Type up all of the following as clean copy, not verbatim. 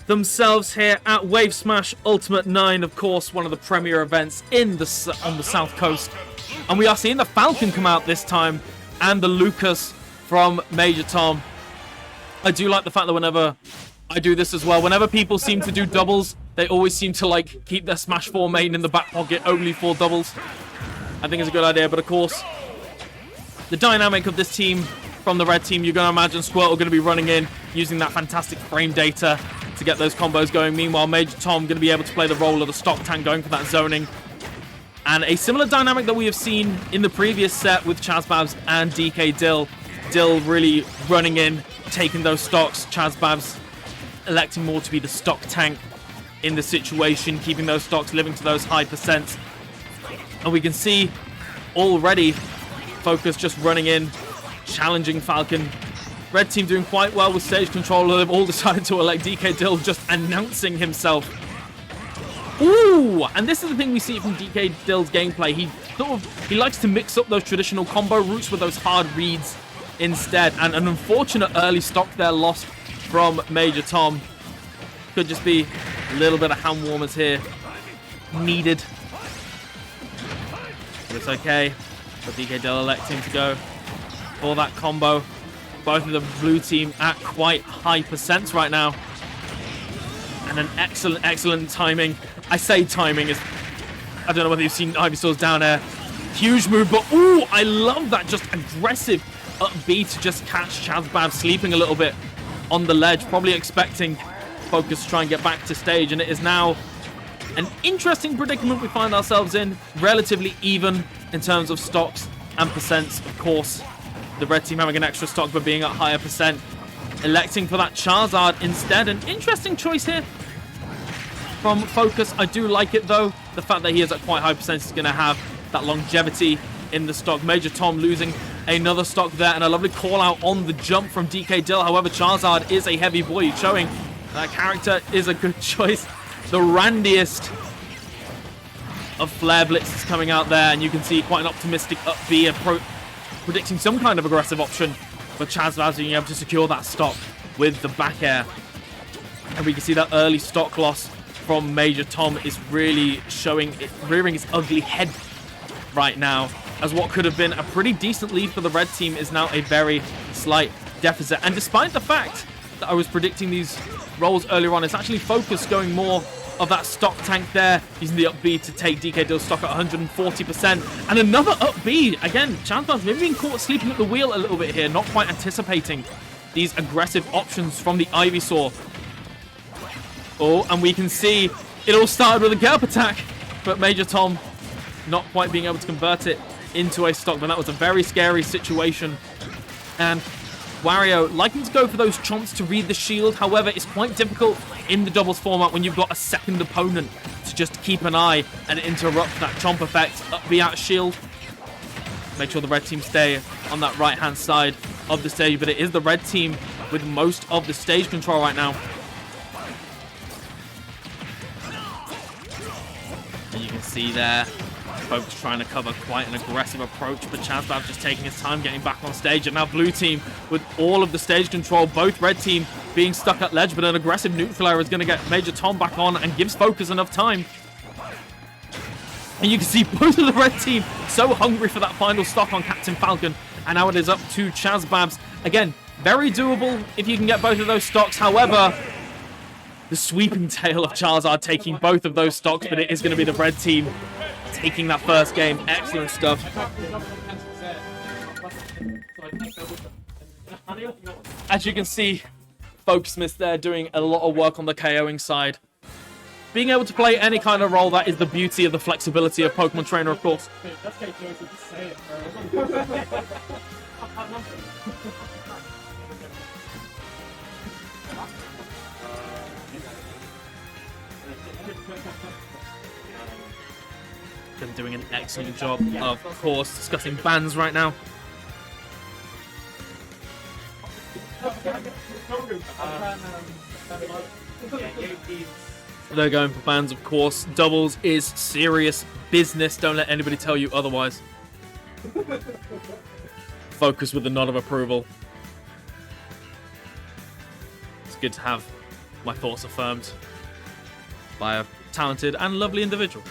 themselves here at Wavesmash Ultimate 9, of course, one of the premier events on the South Coast. And we are seeing the Falcon come out this time, and the Lucas from MajorTom. I do like the fact that whenever I do this as well, whenever people seem to do doubles, they always seem to like keep their Smash 4 main in the back pocket only for doubles. I think it's a good idea, but of course, the dynamic of this team from the red team, you're going to imagine Squirtle going to be running in, using that fantastic frame data to get those combos going. Meanwhile, MajorTom going to be able to play the role of the stock tank, going for that zoning. And a similar dynamic that we have seen in the previous set with Chazbabs and DKDyl. Dyl really running in, taking those stocks. Chazbabs electing more to be the stock tank in the situation, keeping those stocks living to those high percents. And we can see already Focus just running in, challenging Falcon. Red team doing quite well with stage control. They've all decided to elect DKDyl, just announcing himself. Ooh! And this is the thing we see from DKDyl's gameplay. He likes to mix up those traditional combo routes with those hard reads instead. And an unfortunate early stock there lost from MajorTom. Could just be a little bit of hand warmers here needed. But it's okay. But DKDyl electing to go for that combo. Both of the blue team at quite high percents right now. And an excellent timing. I say timing is... I don't know whether you've seen Ivysaur's down air. Huge move, but ooh, I love that just aggressive up B to just catch Chazbabs sleeping a little bit on the ledge. Probably expecting Focus to try and get back to stage. And it is now an interesting predicament we find ourselves in. Relatively even in terms of stocks and percents, of course. The red team having an extra stock but being at higher percent. Electing for that Charizard instead. An interesting choice here from Focus. I do like it though. The fact that he is at quite high percent is going to have that longevity in the stock. MajorTom losing another stock there. And a lovely call out on the jump from DKDyl. However, Charizard is a heavy boy, showing that character is a good choice. The randiest of flare blitzes coming out there. And you can see quite an optimistic up B approach, predicting some kind of aggressive option for Chazbabs being able to secure that stock with the back air. And we can see that early stock loss from MajorTom is really showing it, rearing its ugly head right now, as what could have been a pretty decent lead for the red team is now a very slight deficit. And despite the fact that I was predicting these rolls earlier on, it's actually Focus going more of that stock tank there, using the up B to take DKDyl stock at 140%. And another up B. Again, Chazbabs maybe being caught sleeping at the wheel a little bit here, not quite anticipating these aggressive options from the Ivysaur. Oh, and we can see it all started with a Gerp attack, but MajorTom not quite being able to convert it into a stock. But that was a very scary situation. And Wario liking to go for those chomps to read the shield. However, it's quite difficult in the doubles format when you've got a second opponent to just keep an eye and interrupt that chomp effect. Up B out shield. Make sure the red team stay on that right-hand side of the stage. But it is the red team with most of the stage control right now. And you can see there, Focus trying to cover quite an aggressive approach, but Chazbabs just taking his time getting back on stage. And now blue team with all of the stage control, both red team being stuck at ledge, but an aggressive neutral error is going to get MajorTom back on and gives Focus enough time. And you can see both of the red team so hungry for that final stock on Captain Falcon. And now it is up to Chazbabs. Again, very doable if you can get both of those stocks. However, the sweeping tail of Charizard taking both of those stocks, but it is going to be the red team taking that first game. Excellent stuff. As you can see, FocusMiss there doing a lot of work on the KOing side. Being able to play any kind of role, that is the beauty of the flexibility of Pokemon Trainer, of course. They're doing an excellent job, of course, discussing bans right now. They're going for bans, of course. Doubles is serious business. Don't let anybody tell you otherwise. Focus with a nod of approval. It's good to have my thoughts affirmed by a talented and lovely individual.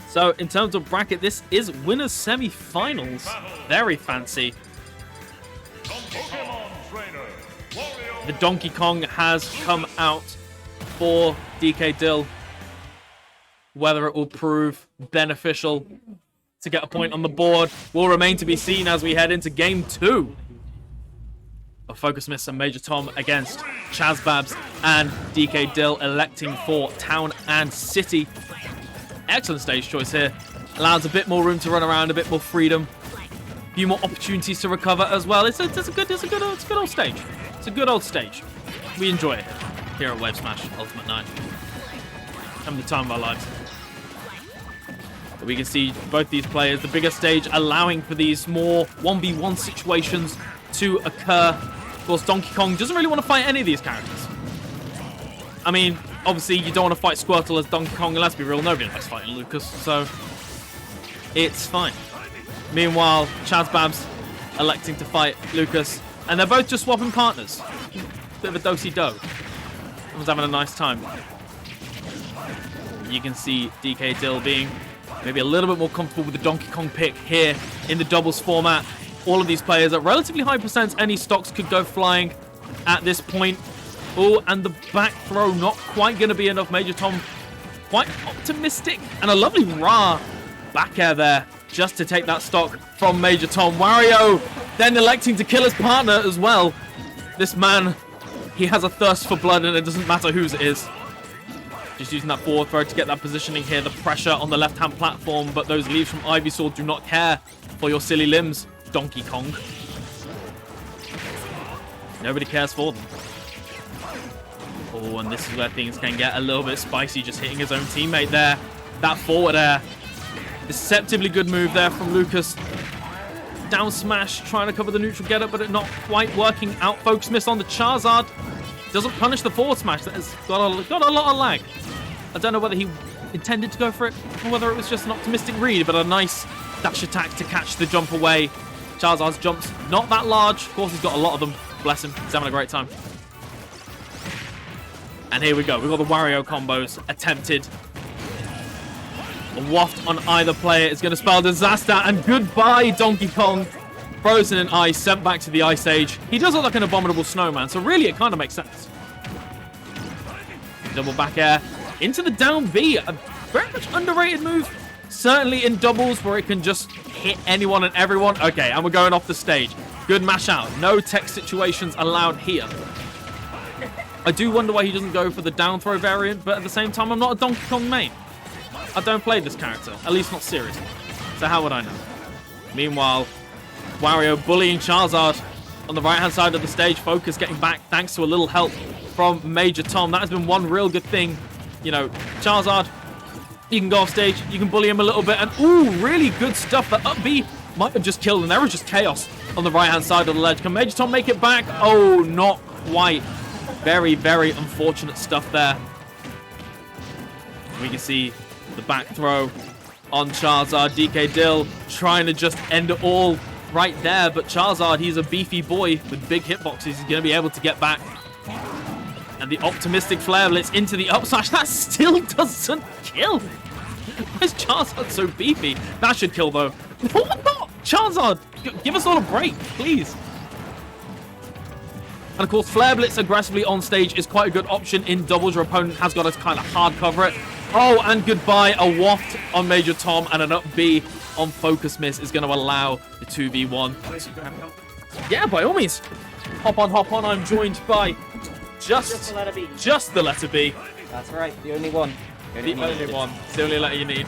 So in terms of bracket, this is winners semi-finals. Very fancy. The Donkey Kong has come out for DKDyl. Whether it will prove beneficial to get a point on the board will remain to be seen as we head into game 2 of FocusMiss and MajorTom against Chazbabs and DKDyl, electing for Town and City. Excellent stage choice here. Allows a bit more room to run around, a bit more freedom, a few more opportunities to recover as well. It's a good old stage. It's a good old stage. We enjoy it here at Wavesmash Ultimate 9. Having the time of our lives. But we can see both these players, the bigger stage, allowing for these more 1v1 situations to occur. Of course, Donkey Kong doesn't really want to fight any of these characters. I mean, obviously, you don't want to fight Squirtle as Donkey Kong, and let's be real, nobody likes fighting Lucas, so it's fine. Meanwhile, Chazbabs electing to fight Lucas, and they're both just swapping partners. Bit of a do-si-do. Everyone's having a nice time. You can see DKDyl being maybe a little bit more comfortable with the Donkey Kong pick here in the doubles format. All of these players at relatively high percents. Any stocks could go flying at this point. Oh, and the back throw not quite going to be enough. MajorTom quite optimistic. And a lovely raw back air there just to take that stock from MajorTom. Wario then electing to kill his partner as well. This man, he has a thirst for blood and it doesn't matter whose it is. Just using that forward throw to get that positioning here. The pressure on the left-hand platform, but those leaves from Ivysaur do not care for your silly limbs, Donkey Kong. Nobody cares for them. Oh, and this is where things can get a little bit spicy, just hitting his own teammate there. That forward air. Deceptively good move there from Lucas. Down smash, trying to cover the neutral getup, but it not quite working out. FocusMiss on the Charizard. Doesn't punish the forward smash. That has got a lot of lag. I don't know whether he intended to go for it or whether it was just an optimistic read, but a nice dash attack to catch the jump away. Charizard's jumps not that large. Of course, he's got a lot of them. Bless him. He's having a great time. And here we go. We've got the Wario combos attempted. A waft on either player is going to spell disaster. And goodbye, Donkey Kong. Frozen in ice, sent back to the Ice Age. He does look like an abominable snowman, so really it kind of makes sense. Double back air into the down B. A very much underrated move. Certainly in doubles where it can just hit anyone and everyone. Okay, and we're going off the stage. Good mash out. No tech situations allowed here. I do wonder why he doesn't go for the down throw variant, but at the same time, I'm not a Donkey Kong main. I don't play this character, at least not seriously. So how would I know? Meanwhile, Wario bullying Charizard on the right-hand side of the stage. Focus getting back thanks to a little help from MajorTom. That has been one real good thing. You know, Charizard, you can go off stage, you can bully him a little bit, and ooh, really good stuff. That up B might have just killed, and there was just chaos on the right-hand side of the ledge. Can MajorTom make it back? Oh, not quite. Very, very unfortunate stuff there. We can see the back throw on Charizard. DKDyl trying to just end it all right there, but Charizard, he's a beefy boy with big hitboxes. He's going to be able to get back. And the optimistic flare blitz into the up smash. That still doesn't kill. Why is Charizard so beefy? That should kill, though. What not? Charizard, give us all a break, please. And of course, Flare Blitz aggressively on stage is quite a good option in doubles. Your opponent has got to kind of hard cover it. Oh, and goodbye. A waft on MajorTom and an up B on FocusMiss is going to allow the 2v1. Yeah, by all means. Hop on. I'm joined by just the letter B. Just the letter B. That's right, the only one. The only one. It's the only letter you need.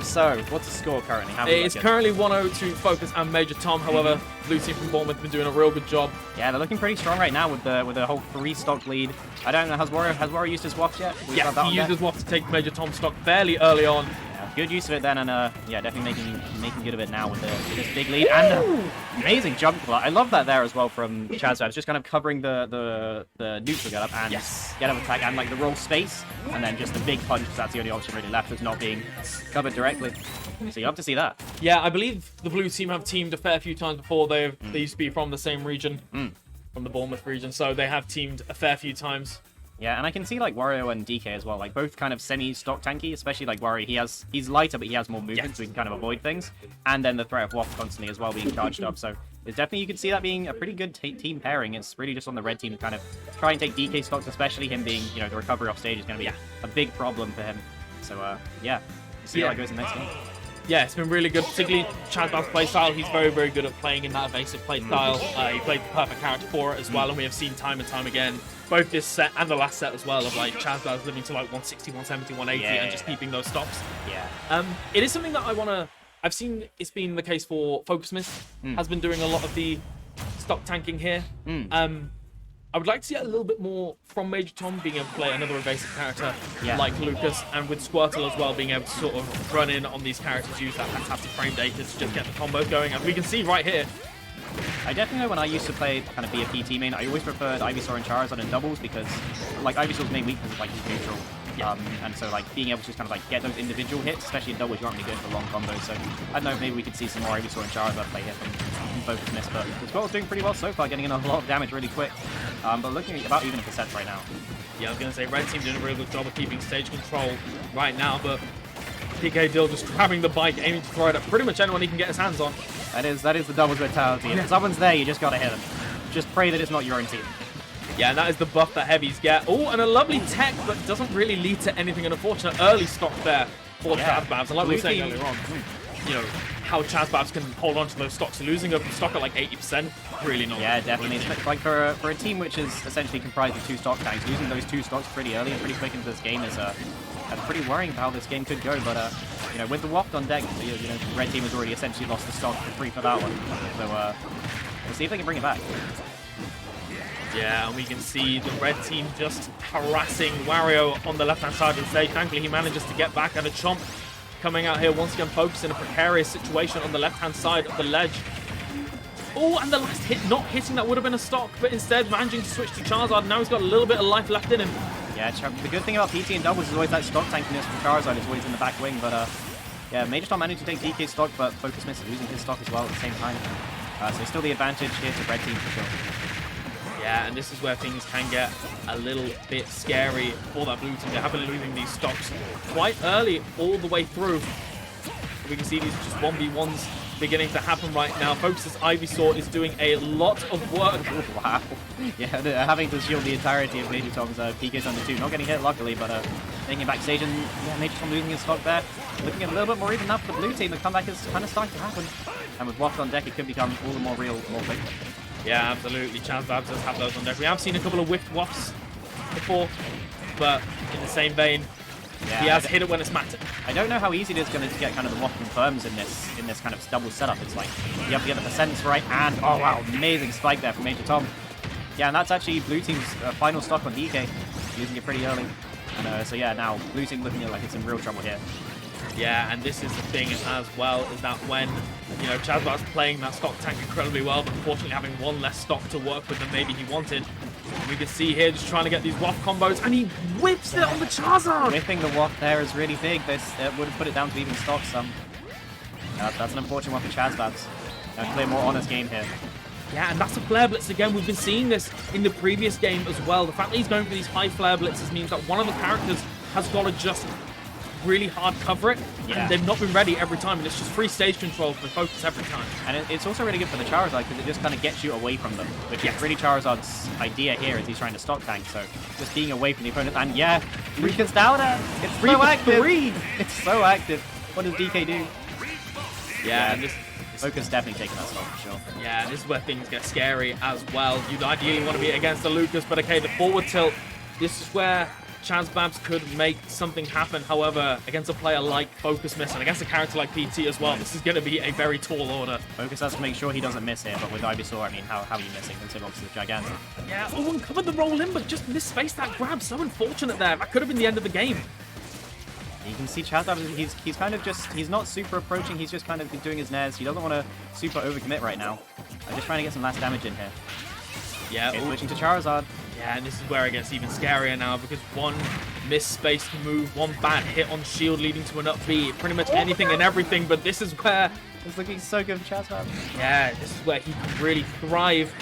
So, what's the score currently? It's currently 1-0 to Focus and MajorTom. However, blue team from Bournemouth have been doing a real good job. Yeah, they're looking pretty strong right now with the whole 3-stock lead. I don't know, has Wario used his waft yet? Yeah, he used his waft to take MajorTom's stock fairly early on. Yeah. good use of it then, and yeah, definitely making good of it now with this big lead and amazing jump. I love that there as well from Chazbabs, just kind of covering the neutral get up and get up attack and like the roll space, and then just the big punch because that's the only option really left that's not being covered directly. So you have to see that. Yeah, I believe the blue team have teamed a fair few times before. They used to be from the same region, from the Bournemouth region, so they have teamed a fair few times. Yeah, and I can see like Wario and DK as well, like both kind of semi-stock tanky, especially like Wario. He's lighter, but he has more movement, so he can kind of avoid things. And then the threat of Waft constantly as well being charged up. So it's definitely, you can see that being a pretty good team pairing. It's really just on the red team to kind of try and take DK stocks, especially him being, you know, the recovery off stage is going to be a big problem for him. So yeah, see how it goes in the next game. Yeah, it's been really good, particularly Chazbabs' playstyle. He's very, very good at playing in that evasive playstyle. He played the perfect character for it as well, and we have seen time and time again, both this set and the last set as well, of like Chazbabs living to like 160, 170, 180, and just keeping those stops. Yeah. It is something that I want to... I've seen it's been the case for FocusMiss, has been doing a lot of the stock tanking here. I would like to see a little bit more from MajorTom being able to play another evasive character like Lucas, and with Squirtle as well being able to sort of run in on these characters, use that fantastic frame data to just get the combos going. And we can see right here. I definitely know when I used to play kind of be a PT main, I always preferred Ivysaur and Charizard in doubles because like Ivysaur's main weakness is like he's neutral. And so like being able to just kind of like get those individual hits, especially in doubles, you aren't really going for long combos. So I don't know, maybe we could see some more Ivysaur and Charizard play here from FocusMiss, but the Squirtle's doing pretty well so far, getting in a lot of damage really quick. But looking at about even at percent right now. Yeah, I was going to say red team doing a really good job of keeping stage control right now, but DKDyl just grabbing the bike, aiming to throw it at pretty much anyone he can get his hands on. That is the doubles mentality. If someone's there, you just gotta hit them. Just pray that it's not your own team. Yeah, and that is the buff that heavies get. Oh, and a lovely tech, but doesn't really lead to anything. An unfortunate early stock there for Chazbabs. And like we were saying earlier on, you know, how Chazbabs can hold on to those stocks. Losing a stock at like 80%, really not. Yeah, definitely. It's like for a team which is essentially comprised of 2 stock tanks, losing those 2 stocks pretty early and pretty quick into this game is pretty worrying for how this game could go. But you know, with the Waft on deck, you know, the red team has already essentially lost the stock for free for that one. So we'll see if they can bring it back. Yeah, and we can see the red team just harassing Wario on the left-hand side of the stage. Thankfully, he manages to get back, and a Chomp coming out here once again, focused in a precarious situation on the left-hand side of the ledge. Oh, and the last hit not hitting, that would have been a stock, but instead managing to switch to Charizard. Now he's got a little bit of life left in him. Yeah, the good thing about PT and doubles is always that stock tankiness from Charizard is always in the back wing, but yeah, MajorTom managed to take DK stock, but FocusMiss is losing his stock as well at the same time. So still the advantage here to red team for sure. Yeah, and this is where things can get a little bit scary for that blue team. They have been losing these stocks quite early all the way through. We can see these just 1v1s beginning to happen right now. Focus's Ivysaur is doing a lot of work. Oh, wow. Yeah, having to shield the entirety of MajorTom's PKs under 2. Not getting hit, luckily, but taking it backstage, and yeah, MajorTom losing his stock there. Looking at a little bit more even up for the blue team. The comeback is kind of starting to happen. And with Waft on deck, it could become all the more real, more quick. Yeah, absolutely. Chazbabs does have those on deck. We have seen a couple of whiffed wafts before, but in the same vein, he has hit it when it's mattered. I don't know how easy it is going to get kind of the waft confirms in this kind of double setup. It's like you have to get the percents right, and oh wow, amazing spike there from MajorTom. Yeah, and that's actually blue team's final stock on DK, using it pretty early. And so yeah, now blue team looking like it's in real trouble here. Yeah, and this is the thing as well, is that when, you know, Chazbabs playing that stock tank incredibly well, but unfortunately having one less stock to work with than maybe he wanted. And we can see here just trying to get these waft combos, and he whips it on the Charizard! Whipping the waft there is really big. This would have put it down to even stocks. That's an unfortunate one for Chazbabs. Play a more honest game here. Yeah, and that's a flare blitz again. We've been seeing this in the previous game as well. The fact that he's going for these high flare blitzes means that one of the characters has got to just really hard cover it, and they've not been ready every time, and it's just free stage control for Focus every time. And it's also really good for the Charizard because it just kind of gets you away from them, which is really Charizard's idea here as he's trying to stock tank, so just being away from the opponent. And yeah, Lucas down it. It's so active. It's so active. What does DK do? Yeah, and this Focus definitely taking that stock for sure. Yeah, this is where things get scary as well. You'd ideally want to be against the Lucas, but okay, the forward tilt, this is where Chazbabs could make something happen. However, against a player like FocusMiss and against a character like PT as well, this is going to be a very tall order. Focus has to make sure he doesn't miss here, but with Ivysaur, I mean, how are you missing? Considering obviously the gigantic. Yeah, one covered the roll in, but just misspaced that grab. So unfortunate there. That could have been the end of the game. You can see Chazbabs, he's kind of just, he's not super approaching, he's just kind of doing his nares. He doesn't want to super overcommit right now. I'm just trying to get some last damage in here. Yeah. Okay, switching to Charizard. Yeah, and this is where it gets even scarier now because one misspaced move, one bad hit on shield leading to an up B, pretty much anything and everything, but this is where... It's looking so good for Chazbabs. Yeah, this is where he can really thrive.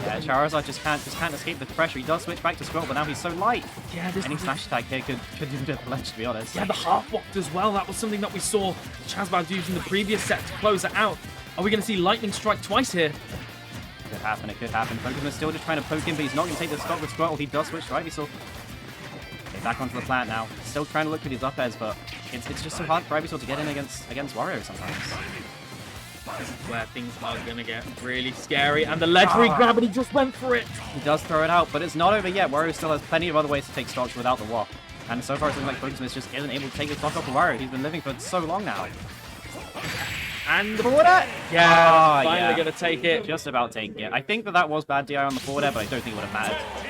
Yeah, Charizard just can't escape the pressure. He does switch back to Squirtle, but now he's so light. Yeah, this Any slash attack here could do the ledge, to be honest. Yeah, the half walked as well. That was something that we saw Chazbabs use in the previous set to close it out. Are we going to see Lightning Strike twice here? Could happen, it could happen. FocusMiss still just trying to poke him, but he's not going to take the stock with Squirtle. He does switch to Ivysaur. Okay, back onto the plant now. Still trying to look for these up airs, but it's just so hard for Ivysaur to get in against Wario sometimes. This is where things are going to get really scary. And the legendary grab, and he just went for it. He does throw it out, but it's not over yet. Wario still has plenty of other ways to take stocks without the walk. And so far, it's looking like FocusMiss just isn't able to take the stock off of Wario. He's been living for so long now. And the forward air! Yeah, Oh, finally yeah. going to take it. Just about taking it. I think that was bad DI on the forward air, but I don't think it would have mattered.